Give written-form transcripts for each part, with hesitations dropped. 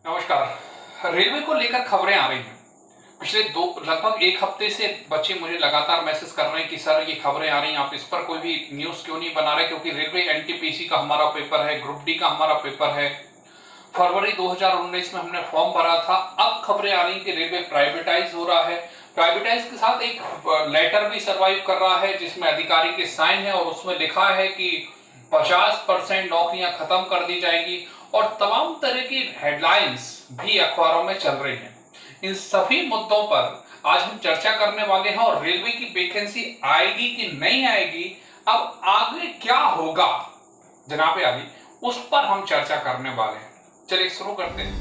नमस्कार। रेलवे को लेकर खबरें आ रही हैं। पिछले दो लगभग एक हफ्ते से बच्चे मुझे लगातार मैसेज कर रहे हैं कि सर ये खबरें आ रही हैं, आप इस पर कोई भी न्यूज़ क्यों नहीं बना रहे, क्योंकि रेलवे एनटीपीसी का हमारा पेपर है, ग्रुप डी का हमारा पेपर है। फरवरी 2019 में हमने फॉर्म भरा था। अब खबरें आ रही हैं कि रेलवे प्राइवेटाइज हो रहा है। प्राइवेटाइज के साथ एक लेटर भी सर्वाइव कर रहा है जिसमें अधिकारी के साइन है और उसमें लिखा है कि 50% नौकरियां खत्म कर दी जाएगी और तमाम तरह की हेडलाइंस भी अखबारों में चल रही हैं। इन सभी मुद्दों पर आज हम चर्चा करने वाले हैं और रेलवे की वैकेंसी आएगी कि नहीं आएगी, अब आगे क्या होगा जनाब आली, उस पर हम चर्चा करने वाले हैं। चलिए शुरू करते हैं।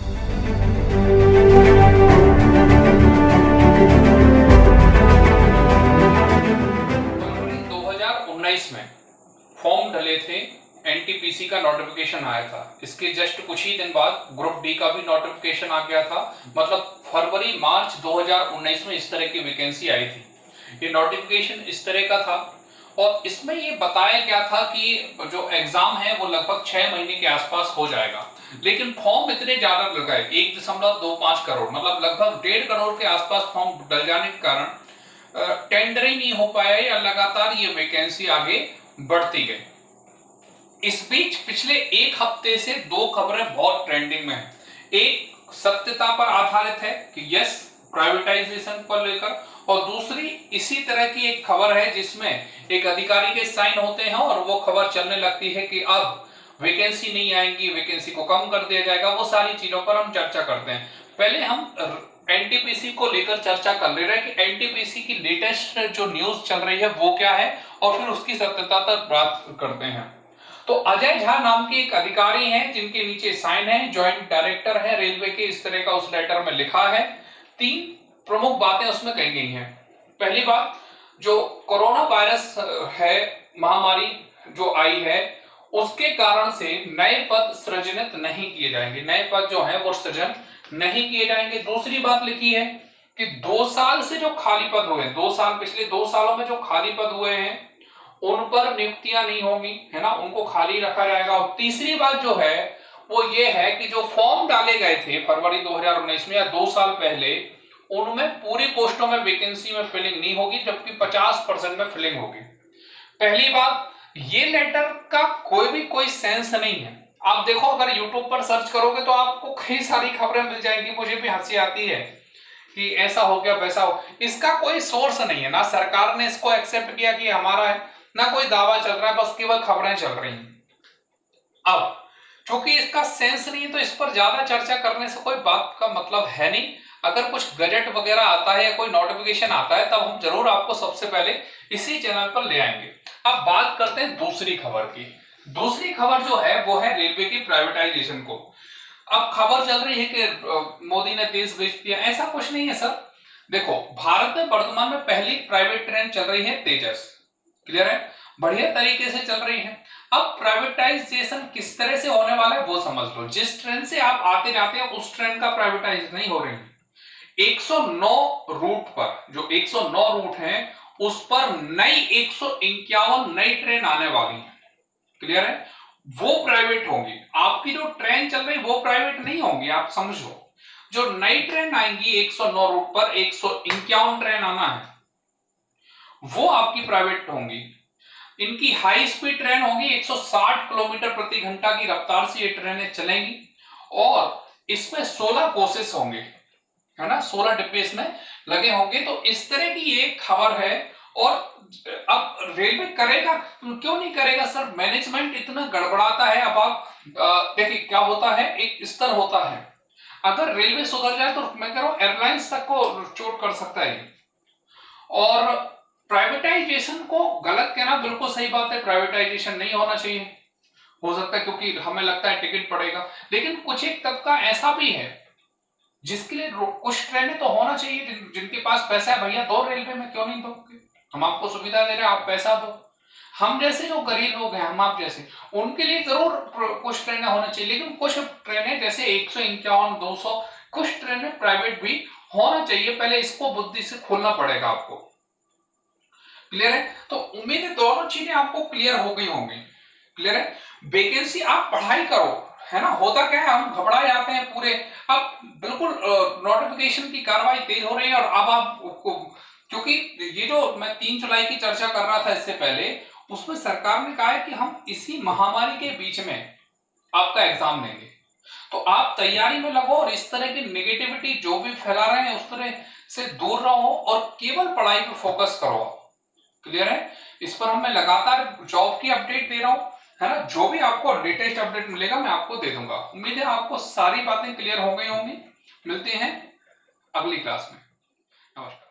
2019 में फॉर्म डले थे, एनटीपीसी का नोटिफिकेशन आया था। इसके जस्ट कुछ ही दिन बाद ग्रुप डी का भी नोटिफिकेशन आ गया था। मतलब फरवरी मार्च 2019 में इस तरह की वैकेंसी आई थी। ये नोटिफिकेशन इस तरह का था और इसमें ये बताया गया था कि जो एग्जाम है वो लगभग 6 महीने के आसपास हो जाएगा, लेकिन फॉर्म इतने ज्यादा लग गए, 1.25 करोड़, मतलब लगभग 1.5 करोड़ के आसपास फॉर्म डल जाने के कारण टेंडर ही नहीं हो पाया या लगातार ये वैकेंसी आगे बढ़ती गई। इस बीच पिछले एक हफ्ते से दो खबरें बहुत ट्रेंडिंग में है। एक सत्यता पर आधारित है कि यस प्राइवेटाइजेशन को लेकर, और दूसरी इसी तरह की एक खबर है जिसमें एक अधिकारी के साइन होते हैं और वो खबर चलने लगती है कि अब वैकेंसी नहीं आएगी, वैकेंसी को कम कर दिया जाएगा। वो सारी चीजों पर हम चर्चा करते हैं। पहले हम एनटीपीसी को लेकर चर्चा कर ले रहे हैं कि एनटीपीसी की लेटेस्ट जो न्यूज चल रही है वो क्या है, और फिर उसकी सत्यता तक बात करते हैं। तो अजय झा नाम के एक अधिकारी हैं जिनके नीचे साइन है, ज्वाइंट डायरेक्टर है रेलवे के, इस तरह का उस लेटर में लिखा है। 3 प्रमुख बातें उसमें कही गई हैं। पहली बात, जो कोरोना वायरस है, महामारी जो आई है, उसके कारण से नए पद सृजित नहीं किए जाएंगे, नए पद जो है वो सृजन नहीं किए जाएंगे। दूसरी बात लिखी है कि 2 साल से जो खाली पद हुए, 2 साल, पिछले 2 सालों में जो खाली पद हुए हैं उन पर नियुक्तियां नहीं होंगी, है ना, उनको खाली रखा जाएगा। और तीसरी बात जो है वो ये है कि जो फॉर्म डाले गए थे फरवरी 2019 में या 2 साल पहले, उनमें पूरी पोस्टों में वैकेंसी में फिलिंग नहीं होगी, जबकि 50% में फिलिंग होगी। पहली बात, ये लेटर का कोई सेंस नहीं है। आप देखो, अगर यूट्यूब पर सर्च करोगे तो आपको कई सारी खबरें मिल जाएंगी। मुझे भी हंसी आती है कि ऐसा हो गया वैसा हो, इसका कोई सोर्स नहीं है। ना सरकार ने इसको एक्सेप्ट किया कि हमारा है, ना कोई दावा चल रहा है, बस केवल खबरें चल रही हैं। अब चूंकि इसका सेंस नहीं है तो इस पर ज्यादा चर्चा करने से कोई बात का मतलब है नहीं। अगर कुछ गजट वगैरह आता है या कोई नोटिफिकेशन आता है तब हम जरूर आपको सबसे पहले इसी चैनल पर ले आएंगे। अब बात करते हैं दूसरी खबर की। दूसरी खबर जो है वो है रेलवे की प्राइवेटाइजेशन को। अब खबर चल रही है कि मोदी ने देश बेच दिया, ऐसा कुछ नहीं है सर। देखो, भारत में वर्तमान में पहली प्राइवेट ट्रेन चल रही है तेजस, क्लियर है, बढ़िया तरीके से चल रही है। अब प्राइवेटाइजेशन किस तरह से होने वाला है वो समझ लो। जिस ट्रेन से आप आते जाते हैं उस ट्रेन का प्राइवेटाइज नहीं हो रही है। 109 रूट पर, जो 109 रूट हैं उस पर नई 151 नई ट्रेन आने वाली है, क्लियर है, वो प्राइवेट होंगी। आपकी जो ट्रेन चल रही वो प्राइवेट नहीं होंगी, आप समझो। जो नई ट्रेन आएंगी 109 रूट पर, 151 ट्रेन आना है, वो आपकी प्राइवेट होंगी। इनकी हाई स्पीड ट्रेन होगी, 160 किलोमीटर प्रति घंटा की रफ्तार से ये ट्रेनें चलेंगी और इसमें 16 कोचेस होंगे, है ना, 16 डिब्बे इसमें लगे होंगे। तो इस तरह की ये खबर है। और अब रेलवे करेगा क्यों नहीं करेगा सर, मैनेजमेंट इतना गड़बड़ाता है। अब आप देखिए क्या होता है, एक स्तर होता है, अगर रेलवे सुधर जाए तो मैं कह रहा हूं एयरलाइंस तक को चोट कर सकता है। और प्राइवेटाइजेशन को गलत कहना बिल्कुल सही बात है, प्राइवेटाइजेशन नहीं होना चाहिए। हो सकता है क्योंकि हमें लगता है टिकट पड़ेगा, लेकिन कुछ एक तबका ऐसा भी है जिसके लिए कुछ ट्रेनें तो होना चाहिए। जिनके पास पैसा है, भैया दो रेलवे में, क्यों नहीं दोगे, हम आपको सुविधा दे रहे हैं, आप पैसा दो। हम जैसे जो गरीब लोग हैं, हम आप जैसे, उनके लिए जरूर कुछ ट्रेनें होना चाहिए, लेकिन कुछ ट्रेनें जैसे 151, 200, कुछ ट्रेनें प्राइवेट भी होना चाहिए। पहले इसको बुद्धि से खोलना पड़ेगा आपको, क्लियर है। तो उम्मीद है दोनों चीजें आपको क्लियर हो गई होंगी, क्लियर है। वैकेंसी आप पढ़ाई करो, है ना, होता क्या है, हम घबरा जाते हैं पूरे। अब बिल्कुल नोटिफिकेशन की कार्रवाई तेज हो रही है, और अब आपको, क्योंकि ये जो मैं 3 जुलाई की चर्चा कर रहा था इससे पहले, उसमें सरकार ने कहा है कि हम इसी महामारी के बीच में आपका एग्जाम लेंगे, तो आप तैयारी में लगो और इस तरह की नेगेटिविटी जो भी फैला रहे हैं उस तरह से दूर रहो और केवल पढ़ाई पर फोकस करो। क्लियर है? इस पर मैं लगातार जॉब की अपडेट दे रहा हूं, है ना, जो भी आपको लेटेस्ट अपडेट मिलेगा मैं आपको दे दूंगा। उम्मीद है आपको सारी बातें क्लियर हो गई होंगी। मिलते हैं अगली क्लास में। नमस्कार।